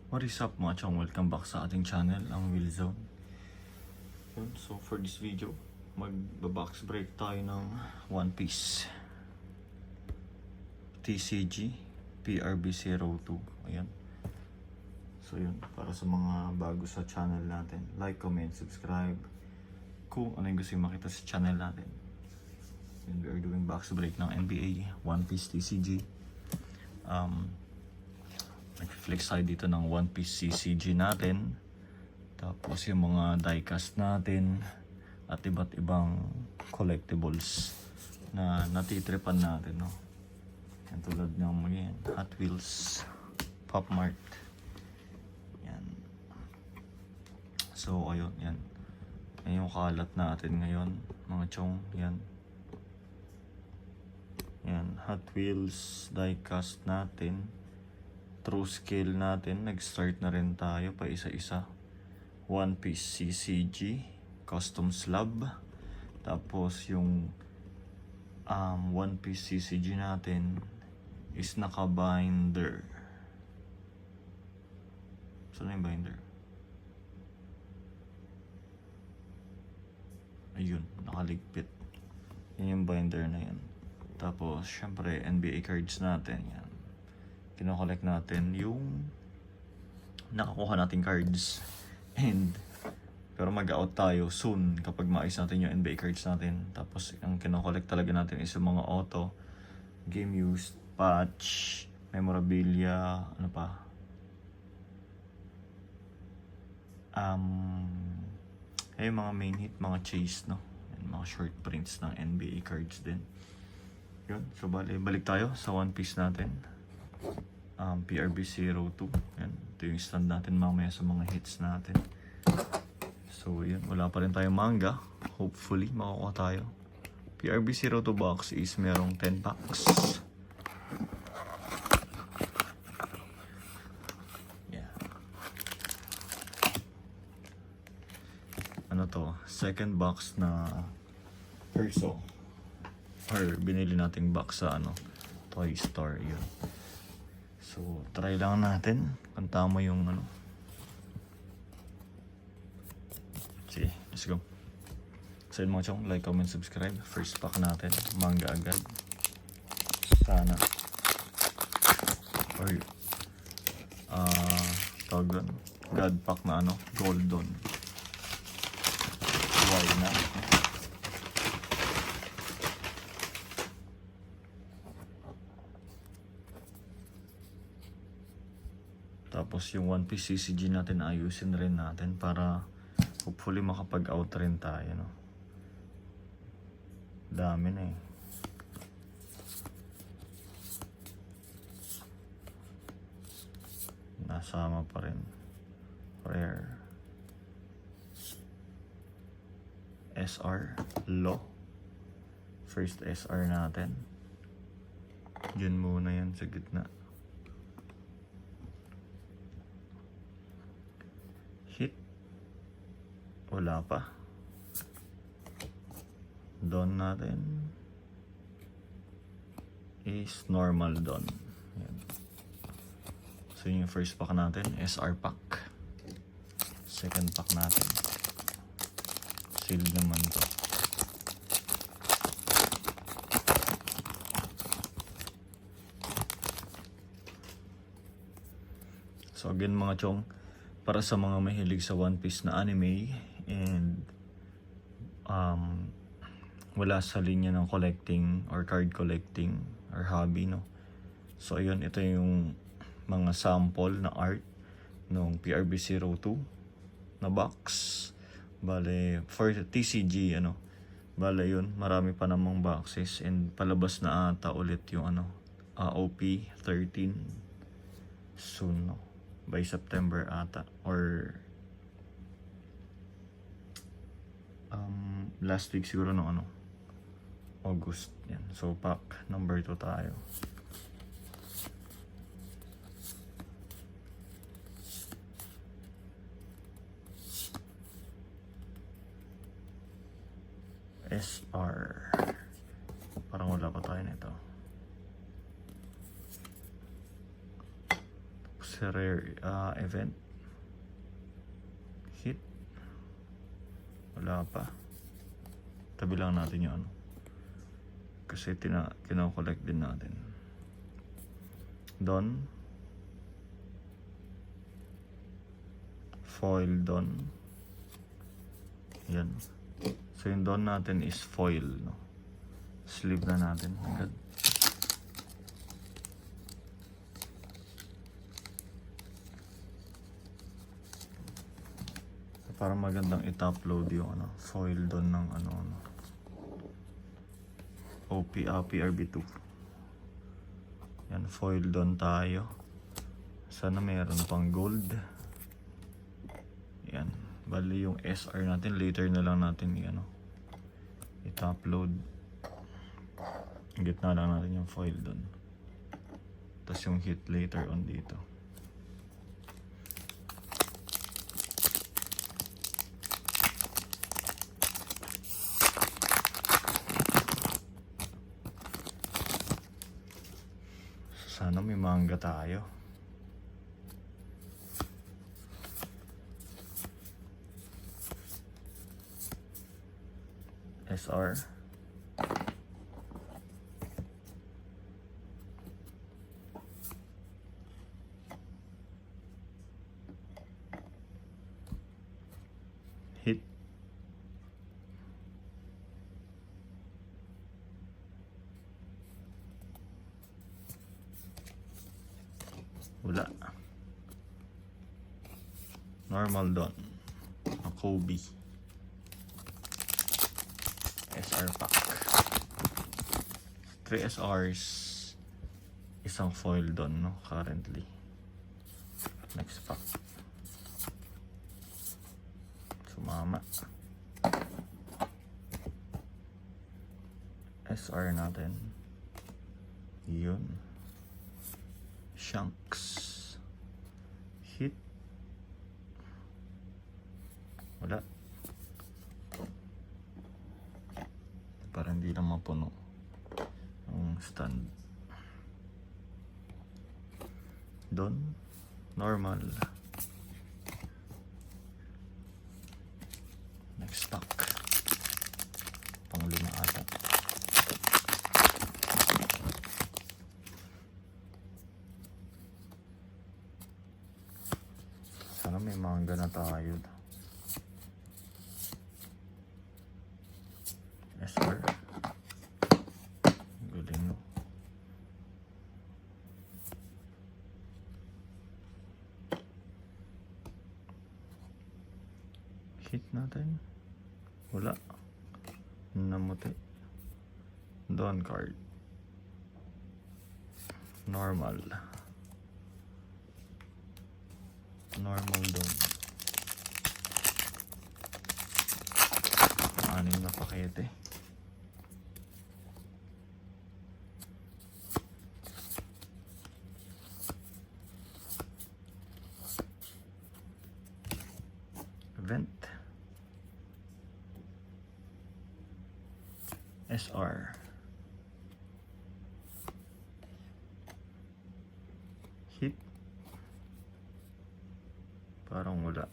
What is up mga chong? Welcome back sa ating channel, ang Will Zone. Yun, so for this video, magbabox break tayo ng One Piece TCG PRB02. Ayan. So yun, para sa mga bago sa channel natin, like, comment, subscribe kung ano yung gusto yung makita sa channel natin. Yun, we are doing box break ng NBA One Piece TCG. Nag-flex tayo dito ng One Piece CCG natin. Tapos yung mga diecast natin at iba't ibang collectibles na natitripan natin, no? Yan, tulad ng mga Hot Wheels, Pop Mart. Yan. So ayun, yan. Yan yung kalat natin ngayon, mga chong. Yan. Yan, Hot Wheels diecast natin. True scale natin, nag-start na rin tayo pa isa-isa. One Piece CCG, custom slab. Tapos yung One Piece CCG natin is naka-binder. Saan yung binder? Ayun, nakaligpit. Yan yung binder na yan. Tapos, syempre, NBA cards natin. Yan. Kino-collect natin yung nakakuha nating cards. Pero mag-out tayo soon kapag maayos natin yung NBA cards natin. Tapos ang kino-collect talaga natin is yung mga auto, game used, patch, memorabilia, ano pa. Yung mga main hit, mga chase, no? And mga short prints ng NBA cards din. Yun, so balik tayo sa One Piece natin. PRB02. Yan. Ito yung stand natin mamaya sa mga hits natin. So yun, wala pa rin tayong manga. Hopefully makukuha tayo. PRB02 box is merong 10 packs. Yeah. Ano to? Second box na Perso. Or binili nating box sa Toy Store. Yun. So, try lang natin kung tama yung Sige, let's go. So yun mga chong, like, comment, subscribe. First pack natin, manga agad. Sana. Or, tawag doon, God pack na Goldon. Why na? Tapos yung One Piece CCG natin ayusin rin natin para hopefully makapag-out rin tayo, no? Dami na eh. Nasama pa rin. Rare. SR. Low. First SR natin. Diyan muna yan sa gitna. Hit. Wala pa. Don natin is normal don. Yan. So yun yung first pack natin, SR pack. Second pack natin. Sealed naman to. So again mga chong, para sa mga mahilig sa One Piece na anime and wala sa linya ng collecting or card collecting or hobby, no? So ayun, ito yung mga sample na art ng PRB02 na box. Bale, for TCG, bale yun, marami pa namang boxes and palabas na ata ulit yung OP 13 soon, no? By September ata or last week siguro no August. Yan. So pack number 2 tayo. SR. Parang wala pa tayo nito. Sa rare event. Hit. Wala pa. Tabi lang natin yung ano. Kasi kino-collect din natin. Don. Foil Don. Yan. So yung Don natin is foil, no? Sleeve na natin agad. Para magandang i-upload yung ano, foil Don ng ano. PRB2. Yan, foil Don tayo. Sana mayroon pang gold. Yan. Bali yung SR natin, later na lang natin i-upload. Gitna lang natin yung foil Don. Tapos yung hit later on dito. Sana may manga tayo. SR. Hit. Wala. Normal Don. Kobe. SR pack. 3 SRs. Isang foil Don, no? Currently. Next pack. Sumama. SR natin. Yun. Shanks. Hit. Wala. Para hindi lang mapuno ang stand. Don. Normal. Next pack. Pang-5 ata. Sana may manga na tayo. SR. Galing, no? Hit natin. Wala. Namuti. Don card. Normal. Normal Don. 6 na pakete. Event. SR. Hit. Parang wala.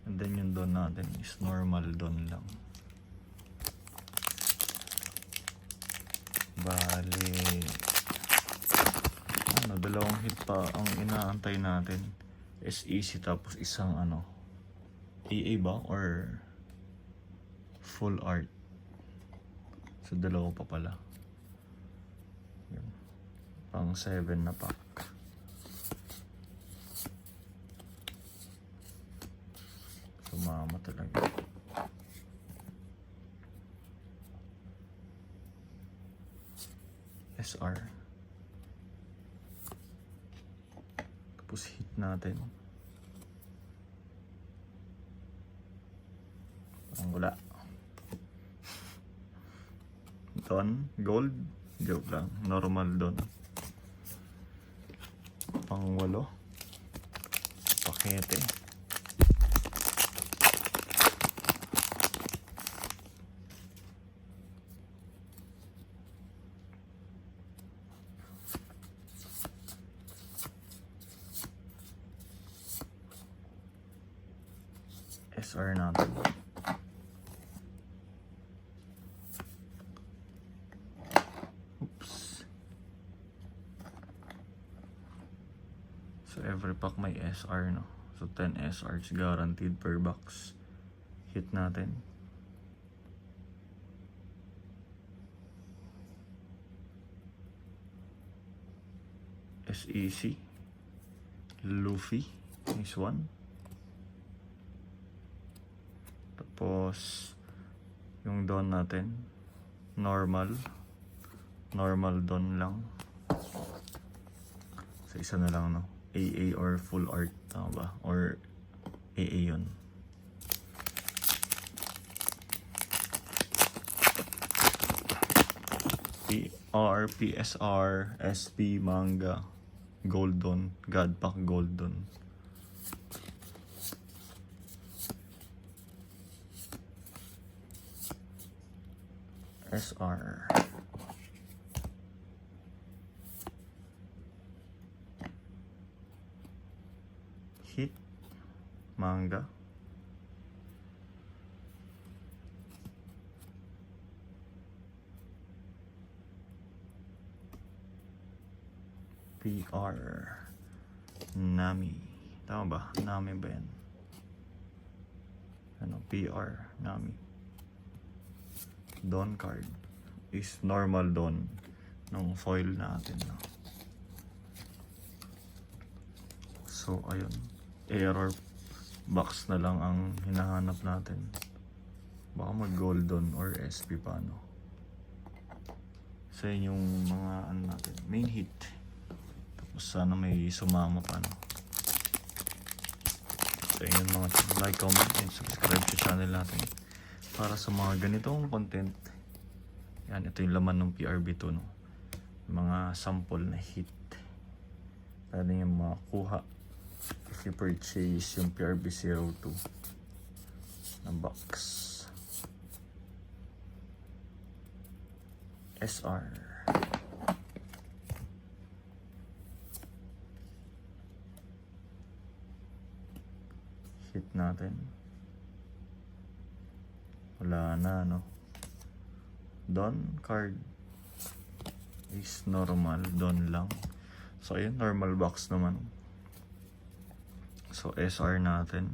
And then yung Don natin is normal Don lang. Bali, dalawang hit pa ang inaantay natin. SEC tapos isang EA ba or full art. So dalawa pa pala. Yun. Pang 7 na pack. Sumama talaga. SR. Tapos hit natin. Ang wala. Don, gold. Joke lang. Normal Don. Pang 8. Pakete. SR natin. Oops. So every pack may SR, no? So 10 SRs guaranteed per box. Hit natin. SEC. Luffy. Nice one. Tapos yung Don natin. Normal Don lang. So isa na lang, no? AA or full art, tama ba? Or AA yun. PR, PSR, SP, Manga, Goldon, Godpack Goldon. SR. Hit. Manga. PR. Nami. Tama ba? Nami ba yan? Ano? PR. Nami. Don card is normal Don ng foil natin, no? So ayun, error box na lang ang hinahanap natin. Baka mag Goldon or SP pa, no? So yun yung mga ano natin, main hit. Tapos sana may sumama pa, no? So yun mga like, comment, and subscribe sa channel natin para sa mga ganitong content. Yan, ito yung laman ng PRB2, no? Mga sample na hit. Pwede nyo makakuha if you purchase yung PRB02 na box. SR. Hit natin. Wala na, no? Don card is normal, Don lang. So ayun, normal box naman. So SR natin.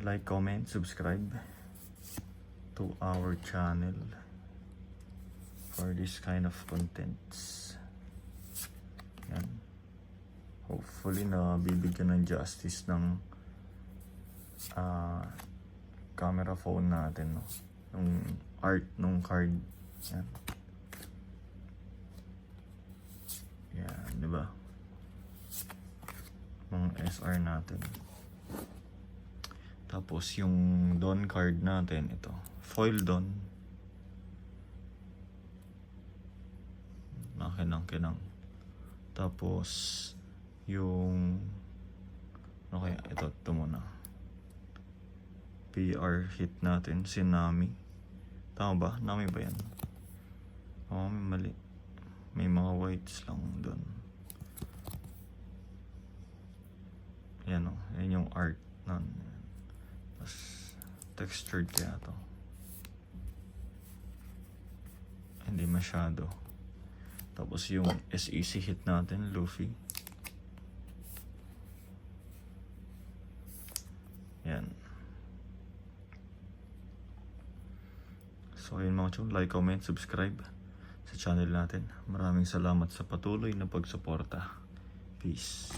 Like, comment, subscribe to our channel for this kind of contents. Yan. Hopefully na bibigyan ng justice ng camera phone natin, no? Yung art nung card. Yan. Yan, di ba? Mga SR natin. Tapos yung Don card natin, ito. Foil Don. Nakinang-kinang. Tapos yung okay, ito muna. PR hit natin, si Nami. Tama ba? Nami ba yan? Oh, mali. May mga whites lang doon. Yan, o. Yan yung art nun. Tapos textured kaya to. Hindi masyado. Tapos yung SEC hit natin, Luffy. Yan. So ayun mga chong, like, comment, subscribe sa channel natin. Maraming salamat sa patuloy na pagsuporta. Peace.